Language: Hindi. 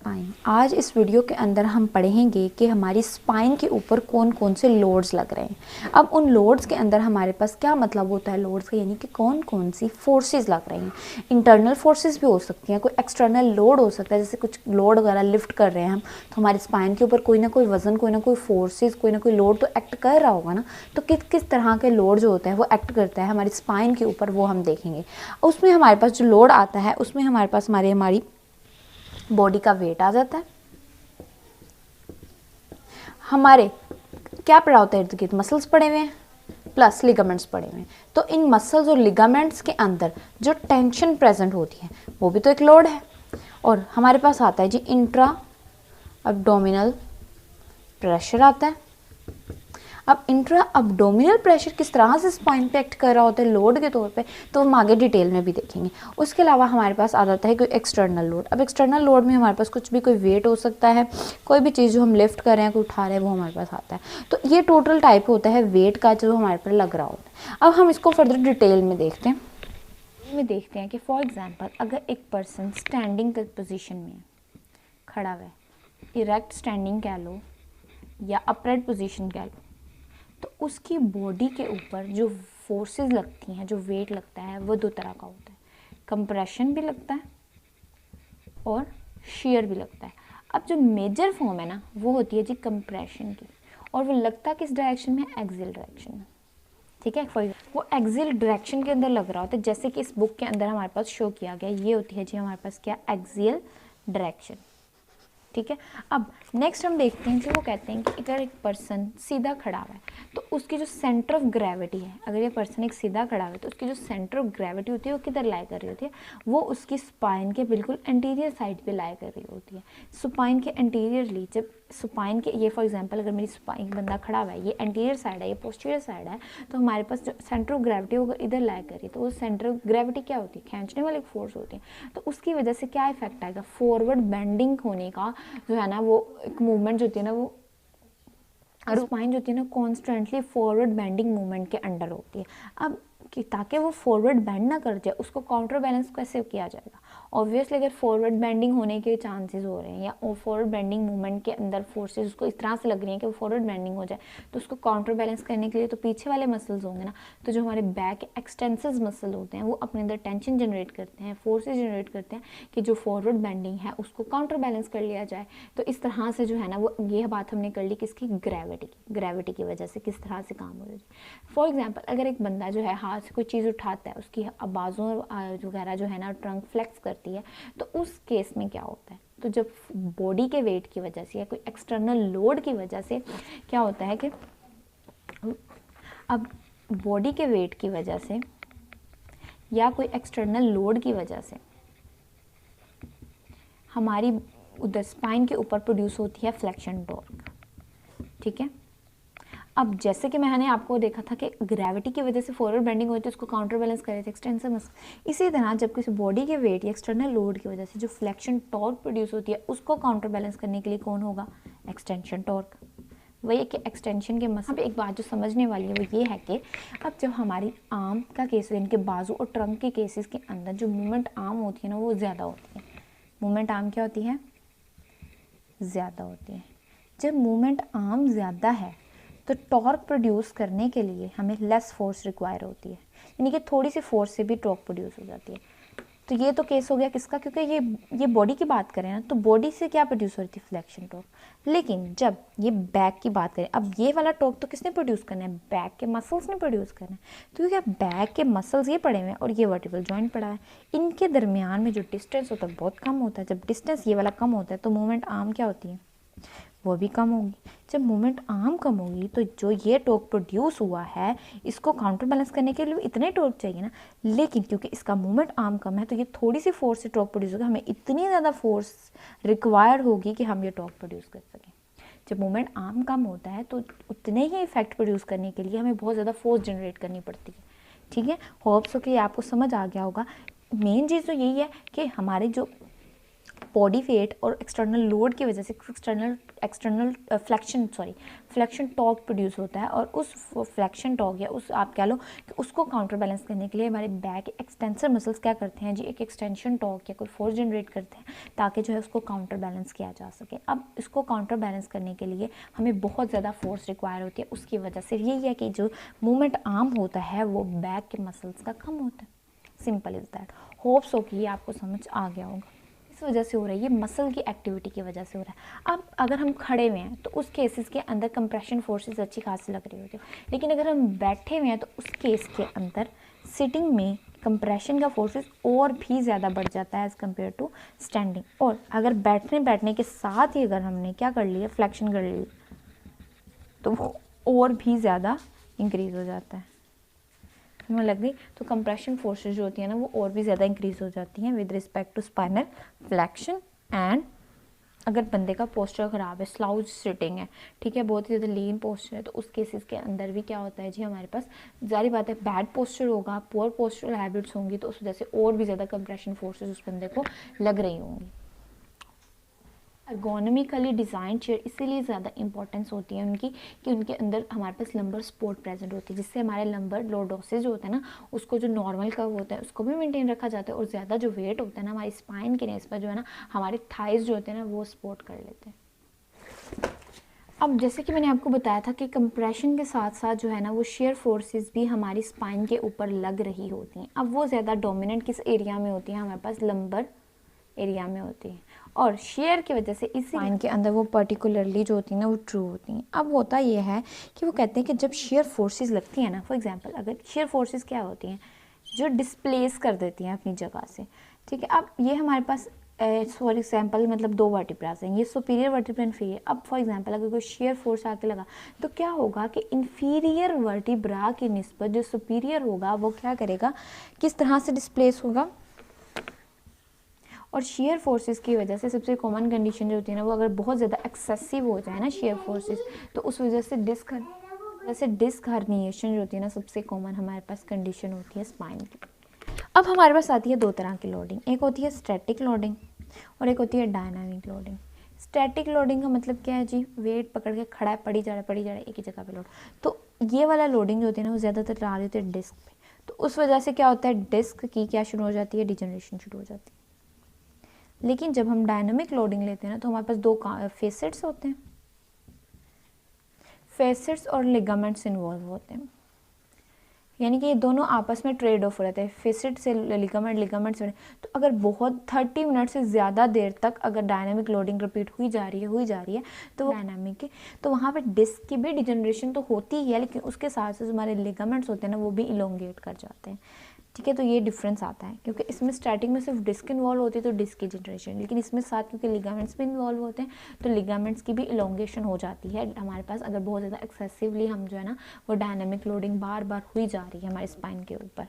स्पाइन। आज इस वीडियो के अंदर हम पढ़ेंगे कि हमारी स्पाइन के ऊपर कौन कौन से लोड्स लग रहे हैं। अब उन लोड्स के अंदर हमारे पास क्या मतलब होता है लोड्स का, यानी कि कौन कौन सी फोर्सेस लग रही हैं। इंटरनल फोर्सेस भी हो सकती हैं, कोई एक्सटर्नल लोड हो सकता है, जैसे कुछ लोड वगैरह लिफ्ट कर रहे हैं हम, तो हमारी स्पाइन के ऊपर कोई ना कोई वजन, कोई ना कोई फोर्सेस, कोई ना कोई लोड तो एक्ट कर रहा होगा ना। तो किस किस तरह के लोड जो होता है वो एक्ट करता है हमारी स्पाइन के ऊपर, वो हम देखेंगे। उसमें हमारे पास जो लोड आता है उसमें हमारे पास हमारी बॉडी का वेट आ जाता है। हमारे क्या पड़ा होता है, इर्द गिर्द मसल्स पड़े हुए हैं प्लस लिगामेंट्स पड़े हुए हैं। तो इन मसल्स और लिगामेंट्स के अंदर जो टेंशन प्रेजेंट होती है वो भी तो एक लोड है। और हमारे पास आता है जी इंट्रा अब्डोमिनल प्रेशर आता है। अब इंट्रा अब्डोमिनल प्रेशर किस तरह से स्पाइन पे एक्ट कर रहा होता है लोड के तौर पे, तो हम आगे डिटेल में भी देखेंगे। उसके अलावा हमारे पास आ जाता है कोई एक्सटर्नल लोड। अब एक्सटर्नल लोड में हमारे पास कुछ भी, कोई वेट हो सकता है, कोई भी चीज़ जो हम लिफ्ट कर रहे हैं, कोई उठा रहे हैं, वो हमारे पास आता है। तो ये टोटल टाइप होता है वेट का जो हमारे पर लग रहा होता है। अब हम इसको फर्दर डिटेल में देखते हैं कि फॉर एग्जाम्पल अगर एक पर्सन स्टैंडिंग पोजिशन में खड़ा हुआ है, इरेक्ट स्टैंडिंग कह लो या अपराइट पोजीशन कह लो, तो उसकी बॉडी के ऊपर जो फोर्सेस लगती हैं, जो वेट लगता है, वो दो तरह का होता है। कंप्रेशन भी लगता है और शेयर भी लगता है। अब जो मेजर फॉर्म है ना वो होती है जी कंप्रेशन की, और वो लगता किस डायरेक्शन में, एक्सियल डायरेक्शन में। ठीक है, वो एक्सियल डायरेक्शन के अंदर लग रहा होता है, जैसे कि इस बुक के अंदर हमारे पास शो किया गया। ये होती है जी हमारे पास क्या, एक्सियल डायरेक्शन। ठीक है, अब नेक्स्ट हम देखते हैं कि वो कहते हैं कि अगर एक पर्सन सीधा खड़ा हुआ है तो उसकी जो सेंटर ऑफ ग्रेविटी है, अगर ये पर्सन एक सीधा खड़ा हुआ है तो उसकी जो सेंटर ऑफ ग्रेविटी होती है वो किधर लाई कर रही होती है, वो उसकी स्पाइन के बिल्कुल एंटीरियर साइड पे लाई कर रही होती है। स्पाइन के एंटीरियरली, जब स्पाइन के, ये फॉर एग्जांपल अगर मेरी स्पाइन बंदा खड़ा हुआ है, ये एंटीरियर साइड है, ये पोस्टीरियर साइड है, तो हमारे पास जो सेंटर ऑफ ग्रेविटी वो इधर लाई कर रही है, तो वो सेंटर ऑफ ग्रेविटी क्या होती है, खींचने वाली फोर्स होती है। तो उसकी वजह से क्या इफेक्ट आएगा, फॉरवर्ड बेंडिंग होने का जो है ना, वो एक मूवमेंट जो होती है ना, वो और स्पाइन जो होती है ना कॉन्स्टेंटली फॉरवर्ड बेंडिंग मूवमेंट के अंडर होती है। अब कि ताकि वो फॉरवर्ड बेंड ना कर जाए, उसको काउंटर बैलेंस कैसे किया जाएगा। ऑब्वियसली अगर फॉरवर्ड बेंडिंग होने के चांसेस हो रहे हैं या फॉरवर्ड बेंडिंग मूवमेंट के अंदर फोर्सेस उसको इस तरह से लग रही हैं कि वो फॉरवर्ड बेंडिंग हो जाए, तो उसको काउंटर बैलेंस करने के लिए तो पीछे वाले मसल्स होंगे ना, तो जो हमारे बैक एक्सटेंसिव मसल होते हैं वो अपने अंदर टेंशन जनरेट करते हैं, फोर्सेज जनरेट करते हैं कि जो फॉरवर्ड बेंडिंग है उसको काउंटर बैलेंस कर लिया जाए। तो इस तरह से जो है ना, वो ये बात हमने कर ली किसकी, ग्रेविटी की वजह से किस तरह से काम हो रही है। फॉर एग्जाम्पल अगर एक बंदा जो है हाथ से कोई चीज़ उठाता है, उसकी बाजू वगैरह जो है ना ट्रंक फ्लेक्स करती है, तो उस केस में क्या होता है, तो जब बॉडी के वेट की वजह से या कोई एक्सटर्नल लोड की वजह से क्या होता है कि अब बॉडी के वेट की वजह से या कोई एक्सटर्नल लोड की वजह से हमारी उधर स्पाइन के ऊपर प्रोड्यूस होती है फ्लेक्शन टॉर्क। ठीक है, अब जैसे कि मैंने आपको देखा था कि ग्रेविटी की वजह से फॉरवर्ड बेंडिंग होती है, उसको काउंटर बैलेंस कर रहे थे एक्सटेंसिव मसल। इसी तरह जब किसी बॉडी के वेट या एक्सटर्नल लोड की वजह से जो फ्लेक्शन टॉर्क प्रोड्यूस होती है, उसको काउंटर बैलेंस करने के लिए कौन होगा, एक्सटेंशन टॉर्क। वही है कि एक्सटेंशन के मसल। एक बात जो समझने वाली है वो ये है कि अब जब हमारी आर्म का केस है, इनके बाजू और ट्रंक के केसेस के अंदर जो मूवमेंट आर्म होती है ना वो ज़्यादा होती है। मूवमेंट आर्म क्या होती है, ज़्यादा होती है। जब मूवमेंट आर्म ज़्यादा है तो टॉर्क प्रोड्यूस करने के लिए हमें लेस फोर्स रिक्वायर होती है, यानी कि थोड़ी सी फोर्स से भी टॉर्क प्रोड्यूस हो जाती है। तो ये तो केस हो गया किसका, क्योंकि ये बॉडी की बात करें ना, तो बॉडी से क्या प्रोड्यूस हो रही थी, फ्लेक्शन टॉर्क। लेकिन जब ये बैक की बात करें, अब ये वाला टॉर्क तो किसने प्रोड्यूस करना है, बैक के मसल्स ने प्रोड्यूस करना है। तो क्योंकि बैक के मसल्स ये पड़े हुए हैं और ये वर्टिब्रल जॉइंट पड़ा है, इनके दरमियान में जो डिस्टेंस होता है बहुत कम होता है। जब डिस्टेंस ये वाला कम होता है तो मूवमेंट आर्म क्या होती है, वो भी कम होगी। जब मूवमेंट आर्म कम होगी तो जो ये टॉर्क प्रोड्यूस हुआ है, इसको काउंटर बैलेंस करने के लिए इतने टॉर्क चाहिए ना, लेकिन क्योंकि इसका मूवमेंट आर्म कम है तो ये थोड़ी सी फोर्स से टॉर्क प्रोड्यूस होगा, हमें इतनी ज़्यादा फोर्स रिक्वायर्ड होगी कि हम ये टॉर्क प्रोड्यूस कर सकें। जब मूवमेंट आर्म कम होता है तो उतने ही इफेक्ट प्रोड्यूस करने के लिए हमें बहुत ज़्यादा फोर्स जनरेट करनी पड़ती है। ठीक है, होप सो कि आपको समझ आ गया होगा। मेन चीज़ तो यही है कि हमारे जो बॉडी वेट और एक्सटर्नल लोड की वजह से एक्सटर्नल फ्लेक्शन टॉर्क प्रोड्यूस होता है, और उस फ्लेक्शन टॉर्क या उस आप कह लो कि उसको काउंटर बैलेंस करने के लिए हमारे बैक एक्सटेंसर मसल्स क्या करते हैं जी, एक एक्सटेंशन टॉर्क या कोई फोर्स जनरेट करते हैं ताकि जो है उसको काउंटर बैलेंस किया जा सके। अब इसको काउंटर बैलेंस करने के लिए हमें बहुत ज़्यादा फोर्स रिक्वायर होती है, उसकी वजह से यही है कि जो मूवमेंट आर्म होता है वो बैक के मसल्स का कम होता है। Simple is that. Hope so कि ये आपको समझ आ गया होगा। इस वजह से हो रहा है, ये मसल की एक्टिविटी की वजह से हो रहा है। अब अगर हम खड़े हुए हैं तो उस केसेस के अंदर कंप्रेशन फोर्सेस अच्छी खासी लग रही होती है, लेकिन अगर हम बैठे हुए हैं तो उस केस के अंदर सिटिंग में कंप्रेशन का फोर्सेस और भी ज़्यादा बढ़ जाता है एज़ कम्पेयर टू स्टैंडिंग। और अगर बैठने के साथ ही अगर हमने क्या कर लिया, फ्लेक्शन कर ली, तो वो और भी ज़्यादा इंक्रीज़ हो जाता है। हमें लग गई, तो कंप्रेशन फोर्सेस जो होती है ना वो और भी ज़्यादा इंक्रीज़ हो जाती हैं with respect to spinal flexion. And अगर बंदे का पोस्चर ख़राब है, स्लाउज सिटिंग है, ठीक है, बहुत ही ज़्यादा लीन पोस्चर है, तो उस केसेस के अंदर भी क्या होता है जी, हमारे पास जारी बात है बैड पोस्चर होगा, पुअर पोस्चरल हैबिट्स होंगी, तो उस वजह से और भी ज़्यादा कंप्रेशन फोर्सेस उस बंदे को लग रही होंगी। एर्गोनॉमिकली डिज़ाइन चेयर इसीलिए ज़्यादा इंपॉर्टेंस होती है उनकी कि उनके अंदर हमारे पास लंबर सपोर्ट प्रेजेंट होती है, जिससे हमारे लंबर लॉर्डोसिस जो होता है ना, उसको जो नॉर्मल कर्व होता है उसको भी मेंटेन रखा जाता है, और ज़्यादा जो वेट होता है ना हमारी स्पाइन के नेस पर जो है ना, हमारे थाइज जो होते हैं ना वो सपोर्ट कर लेते हैं। अब जैसे कि मैंने आपको बताया था कि कंप्रेशन के साथ साथ जो है ना वो शेयर फोर्सेस भी हमारी स्पाइन के ऊपर लग रही होती हैं। अब वो ज़्यादा डोमिनेंट किस एरिया में होती हैं, हमारे पास लंबर एरिया में होती है, और शेयर की वजह से इसी स्पाइन के अंदर वो पर्टिकुलरली जो होती है ना वो ट्रू होती हैं। अब होता ये है कि वो कहते हैं कि जब शेयर फोर्सेस लगती हैं ना, फॉर एग्जांपल अगर शेयर फोर्सेस क्या होती हैं, जो डिस्प्लेस कर देती हैं अपनी जगह से, ठीक है। अब ये हमारे पास फॉर एग्जांपल मतलब दो वर्टिब्रास हैं, ये सुपीरियर वर्टिब्रा इन्फीरियर। अब फॉर एग्जांपल अगर कोई शेयर फोर्स आके लगा तो क्या होगा कि इन्फीरियर वर्टिब्रा की निस्बत जो सुपीरियर होगा वो क्या करेगा, किस तरह से डिस्प्लेस होगा। और शेयर फोर्सेस की वजह से सबसे कॉमन कंडीशन जो होती है ना, वो अगर बहुत ज़्यादा एक्सेसिव हो जाए ना शेयर फोर्सेस, तो उस वजह से डिस्क हर्निएशन जो होती है ना, सबसे कॉमन हमारे पास कंडीशन होती है स्पाइन की। अब हमारे पास आती है दो तरह की लोडिंग, एक होती है स्टैटिक लोडिंग और एक होती है डायनामिक लोडिंग। स्टैटिक लोडिंग का मतलब क्या है जी, वेट पकड़ के खड़ा है, पड़ी जा रहा है एक ही जगह पे लोड। तो ये वाला लोडिंग जो होती है ना वो ज़्यादातर आ रही होती है डिस्क पे, तो उस वजह से क्या होता है, डिस्क की क्या शुरू हो जाती है, डिजनरेशन शुरू हो जाती है। लेकिन जब हम डायनामिक लोडिंग लेते हैं ना, तो हमारे पास दो फेसेट्स होते हैं, फेसेट्स और लिगामेंट्स इन्वॉल्व होते हैं, यानी कि ये दोनों आपस में ट्रेड ऑफ रहते हैं, फेसेट से लिगामेंट से। तो अगर बहुत 30 मिनट से ज़्यादा देर तक अगर डायनामिक लोडिंग रिपीट हुई जा रही है तो डायनामिक की, तो वहाँ पे डिस्क की भी डिजनरेशन तो होती ही है, लेकिन उसके साथ साथ हमारे लिगामेंट्स होते हैं ना वो भी इलोंगेट कर जाते हैं, ठीक है। तो ये डिफरेंस आता है, क्योंकि इसमें स्टार्टिंग में सिर्फ डिस्क इन्वॉल्व होती है तो डिस्क की जनरेशन, लेकिन इसमें साथ क्योंकि लिगामेंट्स भी इन्वॉल्व होते हैं तो लिगामेंट्स की भी इलोंगेशन हो जाती है हमारे पास, अगर बहुत ज़्यादा एक्सेसिवली हम जो है ना वो डायनामिक लोडिंग बार बार हुई जा रही है हमारे स्पाइन के ऊपर।